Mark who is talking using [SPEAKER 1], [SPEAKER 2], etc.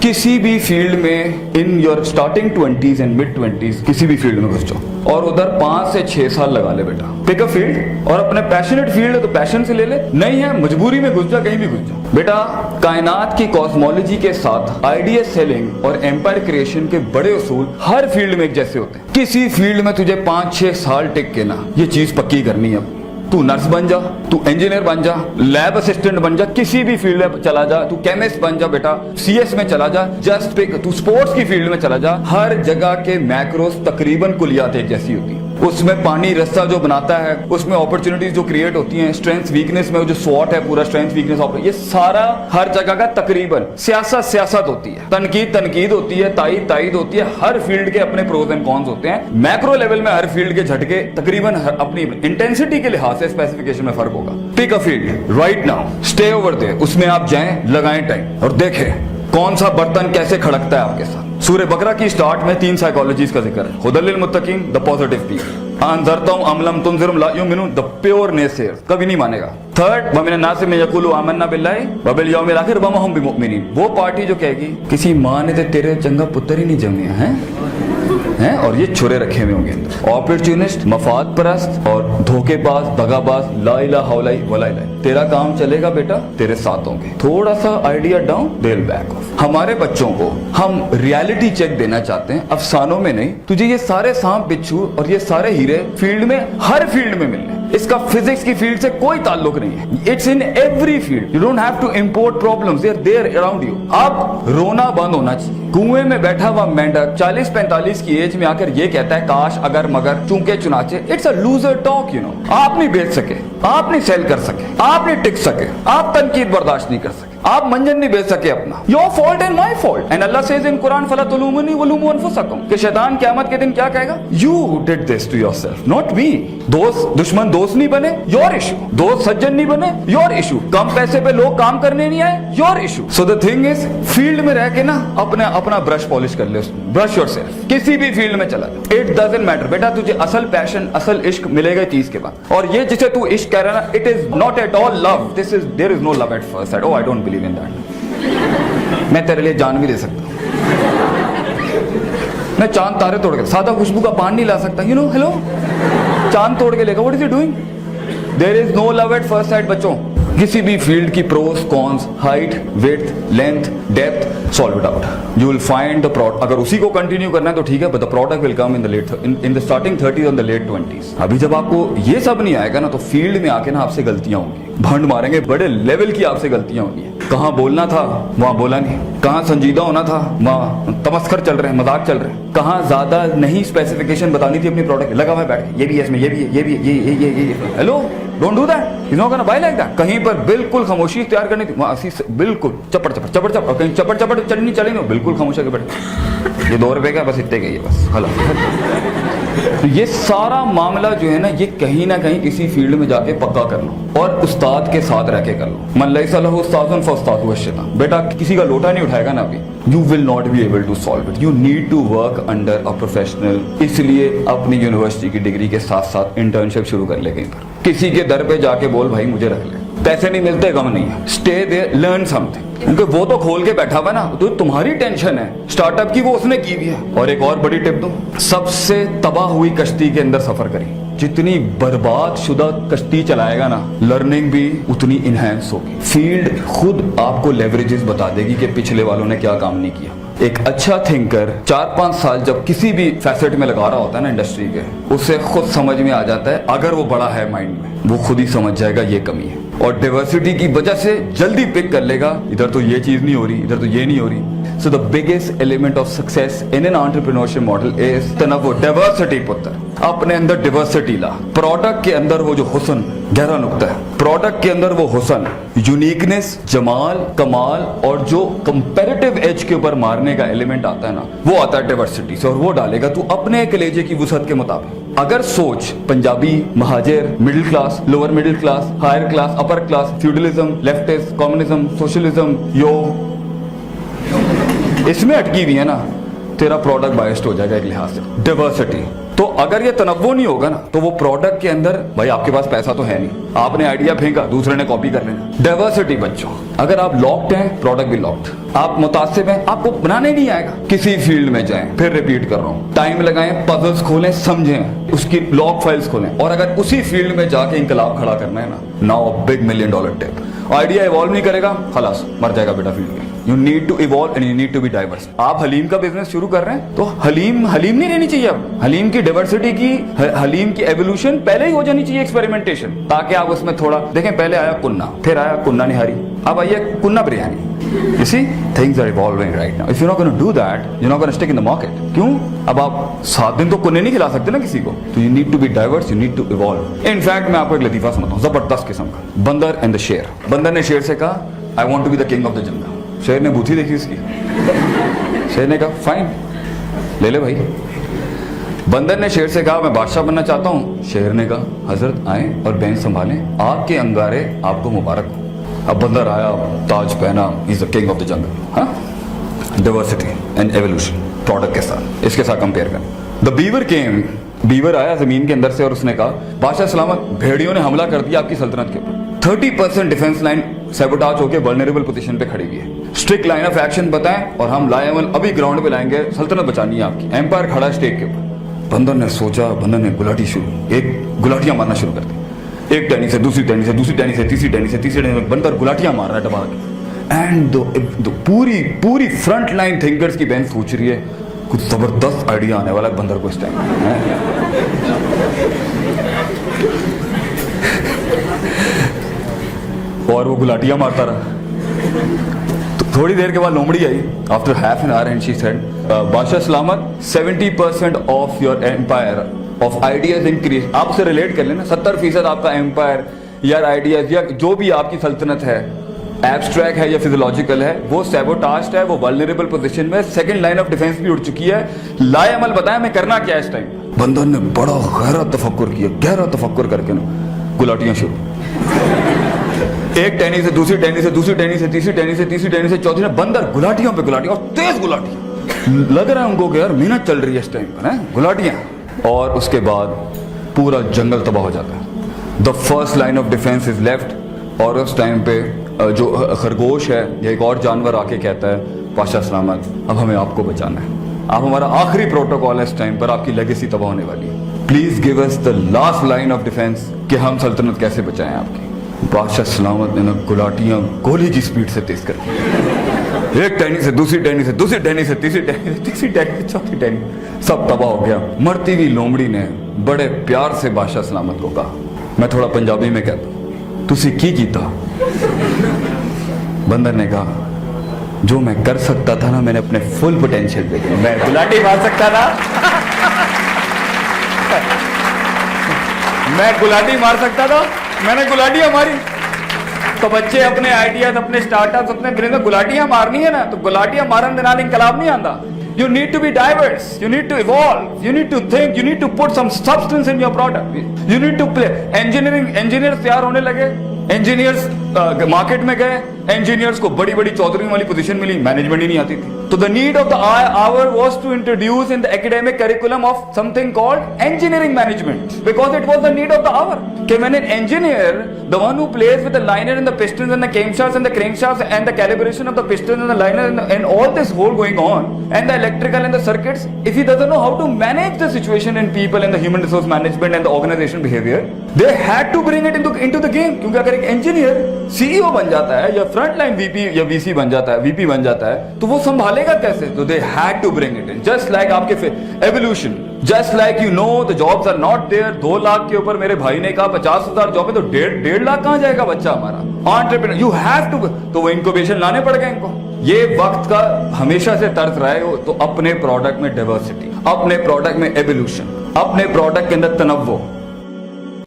[SPEAKER 1] किसी भी फील्ड में in your starting 20s and mid 20s किसी भी फील्ड में घुस जाओ और उधर 5 से 6 साल लगा ले बेटा। पिक अ फील्ड और अपने पैशनेट फील्ड है तो पैशन से ले ले, नहीं है मजबूरी में घुस जा, कहीं भी घुस जा बेटा। कायनात की कॉस्मोलॉजी के साथ आइडिया सेलिंग और एम्पायर क्रिएशन के बड़े उसूल हर फील्ड में एक जैसे होते हैं। किसी फील्ड में तुझे 5-6 साल टिक के ना ये चीज पक्की करनी है। तू नर्स बन जा, तू इंजीनियर बन जा, लैब असिस्टेंट बन जा, किसी भी फील्ड में चला जा, तू केमिस्ट बन जा बेटा, सीएस में चला जा, जस्ट पिक, तू स्पोर्ट्स की फील्ड में चला जा। हर जगह के मैक्रोस तकरीबन कुलियात एक जैसी होती है। उसमें पानी रास्ता जो बनाता है, उसमें अपॉर्चुनिटीज जो क्रिएट होती हैं, स्ट्रेंथ वीकनेस में जो स्वॉट है पूरा स्ट्रेंथ वीकनेस, ये सारा हर जगह का तकरीबन सियासत होती है, तनकीद होती है, तायद होती है। हर फील्ड के अपने प्रोज एंड कॉन्स होते हैं। मैक्रो लेवल में हर फील्ड के झटके तकरीबन अपनी इंटेंसिटी के लिहाज से स्पेसिफिकेशन में फर्क होगा। Pick a field right now, stay over there, उसमें आप जाएं, लगाएं टाइम और देखें कौन सा बर्तन कैसे खड़कता है आपके साथ। सूरह बकरा की स्टार्ट में 3 साइकोलॉजीज का जिक्र है। हुदल लिल मुत्तकीन, द पॉजिटिव पीपल, अनज़रतहुम अम लम तुनज़िरहुम ला युमिनून, द प्योर नेसेयर्स, कभी नहीं मानेगा। थर्ड, व मिनन नास में यक़ूलू आमन्ना बिल्लाहि व बिल यौमिल आखिर व मा हुम बिमुमिनीन, वो पार्टी जो कहेगी किसी माँ ने तो तेरे चंगा पुत्र ही नहीं जमे हैं और ये छुरे रखे हुए होंगे अंदर। ऑपर्चुनिस्ट, मफाद परस्त और धोखेबाज, दगाबाज, ला इलाहा वला इलाहा, तेरा काम चलेगा बेटा, तेरे साथ होंगे। थोड़ा सा idea down, they will back of. हमारे बच्चों को हम रियलिटी चेक देना चाहते हैं, अफसानों में नहीं। तुझे ये सारे सांप बिच्छू और ये सारे हीरे फील्ड में, हर फील्ड में मिलने। इसका फिजिक्स की फील्ड से कोई ताल्लुक नहीं है। It's in every field. You don't have to import problems, they are there around you. अब रोना बंद होना चाहिए। कुएं में बैठा हुआ मेंढक 40-45 की एज में आकर ये कहता है काश अगर मगर चूंके चुनाचे। It's a loser talk, you know. आप नहीं बेच सके, आप नहीं सेल कर सके, आप नहीं टिक सके, आप तनकीद बर्दाश्त नहीं कर सके, आप मंजन नहीं बेच सके अपना। Your fault and my fault. And Allah says in Quran फला तुलूमुनी वलूमू अनफुसकुम, कि शैतान क़यामत के दिन क्या कहेगा? You did this to yourself, not me. दोस्त दुश्मन दोस्त नहीं बने, योर इशू। दोस्त सज्जन नहीं बने, योर इशू। कम पैसे पे लोग काम करने नहीं आए, your issue. So the thing is, field में रह के ना अपना ब्रश पॉलिश कर ले, ब्रश योरसेल्फ। किसी भी फील्ड में चला जा, इट डजंट मैटर बेटा। तुझे असल पैशन, असल इश्क मिलेगा चीज के बाद। और ये जिसे तू इश्क कह रहा है ना, it is not at all love. This is, there is no love at first sight. Oh I don't believe in that. मैं तेरे लिए जान भी दे सकता हूं, मैं चांद तारे तोड़ के, सादा खुशबू का पान नहीं ला सकता, यू नो। हेलो, चांद तोड़ के लेगा, what is you doing? There is no love at first sight बच्चों। किसी भी फील्ड की pros cons, height, width, length, depth, solve it out. You will find the product. अगर उसी को कंटिन्यू करना है तो ठीक है, but the product will come in the starting 30s और द लेट 20s। अभी जब आपको ये सब नहीं आएगा ना, तो फील्ड में आके ना आपसे गलतियां होंगी, भंड मारेंगे, बड़े लेवल की आपसे गलतियां होंगी। कहाँ बोलना था वहां बोला नहीं, कहाँ संजीदा होना था वहां तमस्कर चल रहे हैं, मजाक चल रहे हैं, कहाँ ज्यादा नहीं स्पेसिफिकेशन बतानी थी अपनी प्रोडक्ट, लगा हुआ बैठ, ये भी है इसमें, ये भी है, ये भी है, ये। Hello, don't do that, you know gonna buy like that. कहीं पर बिल्कुल खामोशी इख्तियार करनी थी, वहां बिल्कुल चपड़ और कहीं चपड़ चढ़नी चली नहीं, बिल्कुल खामोश के बैठे। ये 2 रुपए का बस इतने गई है बस, हलो। तो ये सारा मामला जो है ना, ये कहीं ना कहीं किसी फील्ड में जाके पक्का कर लो और उस्ताद के साथ रह के कर लो। मन लैसा लहू उस्तादुन फउस्तादुहु शैतान। बेटा किसी का लोटा नहीं उठाएगा ना अभी, you will not be able to solve it. You need to work under a professional. इसलिए अपनी यूनिवर्सिटी की डिग्री के साथ साथ इंटर्नशिप शुरू कर ले कहीं पर। किसी के दर पे जाके बोल भाई मुझे रख ले, पैसे नहीं मिलते गम नहीं है, स्टे देयर, लर्न समथिंग। क्योंकि वो तो खोल के बैठा हुआ ना, तो तुम्हारी टेंशन है स्टार्टअप की, वो उसने की भी है। और एक और बड़ी टिप दूं, सबसे तबाह हुई कश्ती के अंदर सफर करिए। जितनी बर्बाद शुदा कश्ती चलाएगा ना, लर्निंग भी उतनी इनहेंस होगी। फील्ड खुद आपको लेवरेजेस बता देगी कि पिछले वालों ने क्या काम नहीं किया। एक अच्छा थिंकर 4-5 साल जब किसी भी फैसेट में लगा रहा होता है ना इंडस्ट्री के, उसे खुद समझ में आ जाता है। अगर वो बड़ा है माइंड में, वो खुद ही समझ जाएगा ये कमी है, और डाइवर्सिटी की वजह से जल्दी पिक कर लेगा, इधर तो ये चीज नहीं हो रही, इधर तो ये नहीं हो रही। So the biggest element of success in an entrepreneurship model is तनव्वुर, डाइवर्सिटी। पुत्र अपने अंदर डाइवर्सिटी ला। प्रोडक्ट के अंदर वो जो हुस्न, गहरा नुक्ता है, प्रोडक्ट के अंदर वो हुस्न, यूनिकनेस, जमाल, कमाल और जो कंपैरेटिव एज के ऊपर मारने का एलिमेंट आता है ना, वो आता है डाइवर्सिटी से। और वो डालेगा तू अपने कलेजे की वुसअत के मुताबिक। अगर सोच Punjabi, Mohajir, middle class, lower middle class, higher class, upper class, feudalism, leftist, communism, socialism, योग, इसमें अटकी हुई है ना, तेरा प्रोडक्ट बायस्ड हो जाएगा एक लिहाज से। डाइवर्सिटी तो अगर ये तनव्वो नहीं होगा ना तो वो प्रोडक्ट के अंदर, भाई आपके पास पैसा तो है नहीं, आपने आइडिया फेंका, दूसरे ने कॉपी कर लेना। डाइवर्सिटी बच्चों, अगर आप लॉक्ड हैं प्रोडक्ट भी लॉक्ड, आप मुतासिब हैं, आपको बनाने नहीं आएगा। किसी फील्ड में जाएं, फिर रिपीट कर रहा हूं, टाइम लगाएं, पजल्स खोलें, समझें, उसकी लॉग फाइल्स खोलें, और अगर उसी फील्ड में जाके इंकलाब खड़ा करना है ना, now a big $1 million tip. Idea evolve नहीं करेगा, खलास मर जाएगा बेटा फील्ड में। You need to evolve and you need to be diverse. आप हलीम का बिजनेस शुरू कर रहे हैं तो हलीम नहीं रहनी चाहिए। अब हलीम की डाइवर्सिटी की, हलीम की एवोल्यूशन पहले ही हो जानी चाहिए, एक्सपेरिमेंटेशन, ताकि आप उसमें थोड़ा देखें। पहले आया कुन्ना, फिर आया कुन्ना निहारी, अब आइए कुन्ना biryani. You see, things are evolving right now. If you're not going to do that, you're not going to stick in the market. क्यों? अब आप 7 दिन तो कुन्ने नहीं खिला सकते ना किसी को, तो you need to be diverse, you need to evolve. In fact, मैं आपको एक लतीफा सुनाता हूँ, जबरदस्त किस्म का। बंदर एंड द शेर। बंदर ने शेर से कहा, I want to be the king of the jungle. शेर ने बूथी देखी उसकी, शेर ने कहा फाइन ले ले भाई। बंदर ने शेर से कहा मैं बादशाह बनना चाहता हूँ। शेर ने कहा हजरत आए और बेंच संभालें, आपके अंगारे आपको मुबारक हो। अब बंदर आया, ताज पहना, is the king of the jungle. हाँ, डाइवर्सिटी एंड एवोल्यूशन प्रोडक्ट के साथ, इसके साथ कंपेयर करें। द बीवर केम, बीवर आया जमीन के अंदर से और उसने कहा बादशाह सलामत, भेड़ियों ने हमला कर दिया आपकी सल्तनत के ऊपर। 30% डिफेंस लाइन सैबोटाज होकर वल्नरेबल पोजीशन पे खड़ी हुई है। स्ट्रिक्ट लाइन ऑफ एक्शन बताएं और हम लाएमल अभी ग्राउंड पे लाएंगे, सल्तनत बचानी है आपकी। एम्पायर खड़ा स्टेक के ऊपर। बंदर ने सोचा, बंदर ने गुलाटी शुरू, एक गुलाटियां मारना शुरू कर दी, एक टहनी से दूसरी टहनी से दूसरी टहनी से तीसरी टहनी से तीसरी टहनी से बंदर गुलाटियां मार रहा है दबा के। एंड पूरी फ्रंट लाइन थिंकर्स की बेंच सोच रही है कुछ जबरदस्त आइडिया आने वाला है बंदर को इस टाइम। और वो गुलाटियां मारता रहा। तो थोड़ी देर के बाद लोमड़ी आई, after half an hour, and she said बादशाह सलामत, 70% of your empire of ideas increase. आपसे रिलेट कर लेना, 70% आपका एम्पायर या आइडियाज या जो भी आपकी सल्तनत है, एब्स्ट्रैक्ट है या फिजियोलॉजिकल है, वो सैबोटाज्ड है, वो वल्नरेबल पोजीशन में, सेकंड लाइन ऑफ डिफेंस भी उड़ चुकी है। लाए अमल बताया मैं करना क्या है इस टाइम। बंदर ने बड़ा गहरा तफक्कुर किया, गहरा तफक्कुर करके ना गुलाटियां शुरू, एक टहनी से दूसरी टहनी से दूसरी टहनी से तीसरी टहनी से तीसरी टहनी से चौथी ने बंदर गुलाटियों पे गुलाटियां, और तेज गुलाटियां। लग रहा है उनको कि यार मेहनत चल रही है इस टाइम पर, है गुलाटियां। और उसके बाद पूरा जंगल तबाह हो जाता है। The first line of defence is left. और उस टाइम पे जो खरगोश है या एक और जानवर आके कहता है बादशाह सलामत, अब हमें आपको बचाना है, आप हमारा आखिरी प्रोटोकॉल है इस टाइम पर, आपकी लेगेसी तबाह होने वाली है, please give us the last line of defence कि हम सल्तनत कैसे बचाएं आपकी। बादशाह सलामत ने ना गुलाटियां गोली की स्पीड से तेज कर दी, एक टहनी से दूसरी टहनी से दूसरी टहनी से तीसरी टहनी से तीसरी टहनी से चौथी टहनी, सब तबाह हो गया। मरती हुई लोमड़ी ने बड़े प्यार से बादशाह सलामत को कहा, मैं थोड़ा पंजाबी में कहता हूं, तुसी की कीता? बंदर ने कहा जो मैं कर सकता था ना, मैंने अपने फुल पोटेंशियल पे किया। मैं गुलाटी मार सकता था मैं गुलाटी मार सकता था, मैंने गुलाटियां मारी। तो बच्चे अपने आइडियाज, अपने स्टार्टअप्स, अपने ब्रेन में गुलाटियां मारनी है ना, तो गुलाटियां मारन दे नाल इनकलाब नहीं आंदा। You need to be diverse, you need to evolve, you need to think, you need to put some substance in your product, you need to play। engineers तैयार होने लगे, engineers मार्केट में गए, engineers को बड़ी बड़ी चौधरी वाली पोजीशन मिली, management ही नहीं आती थी। तो the need of the hour was to introduce in the academic curriculum of something called engineering management, because it was the need of the hour कि when an engineer, the one who plays with the liner and the pistons and the camshafts and the crankshafts and the calibration of the pistons and the liner and all this whole going on and the electrical and the circuits, if he doesn't know how to manage the situation in people and the human resource management and the organization behavior, they had to bring it into the game। क्योंकि अगर एक engineer CEO बन जाता है या front line VP या VC बन जाता है, VP बन जाता है, तो वो संभालेगा कैसे? तो they had to bring it in, just like आपके evolution, just like you know the jobs are not there। 2 lakh के ऊपर मेरे भाई ने कहा 50,000 जॉब है, तो 1.5 लाख कहां जाएगा बच्चा हमारा? एंटरप्रेन्योर, you have to, तो वो इंक्यूबेशन लाने पड़ गए इनको। ये वक्त का हमेशा से तर्ज रहा है। तो अपने प्रोडक्ट में डाइवर्सिटी, अपने प्रोडक्ट में एवोल्यूशन, अपने प्रोडक्ट के अंदर तनव्वो,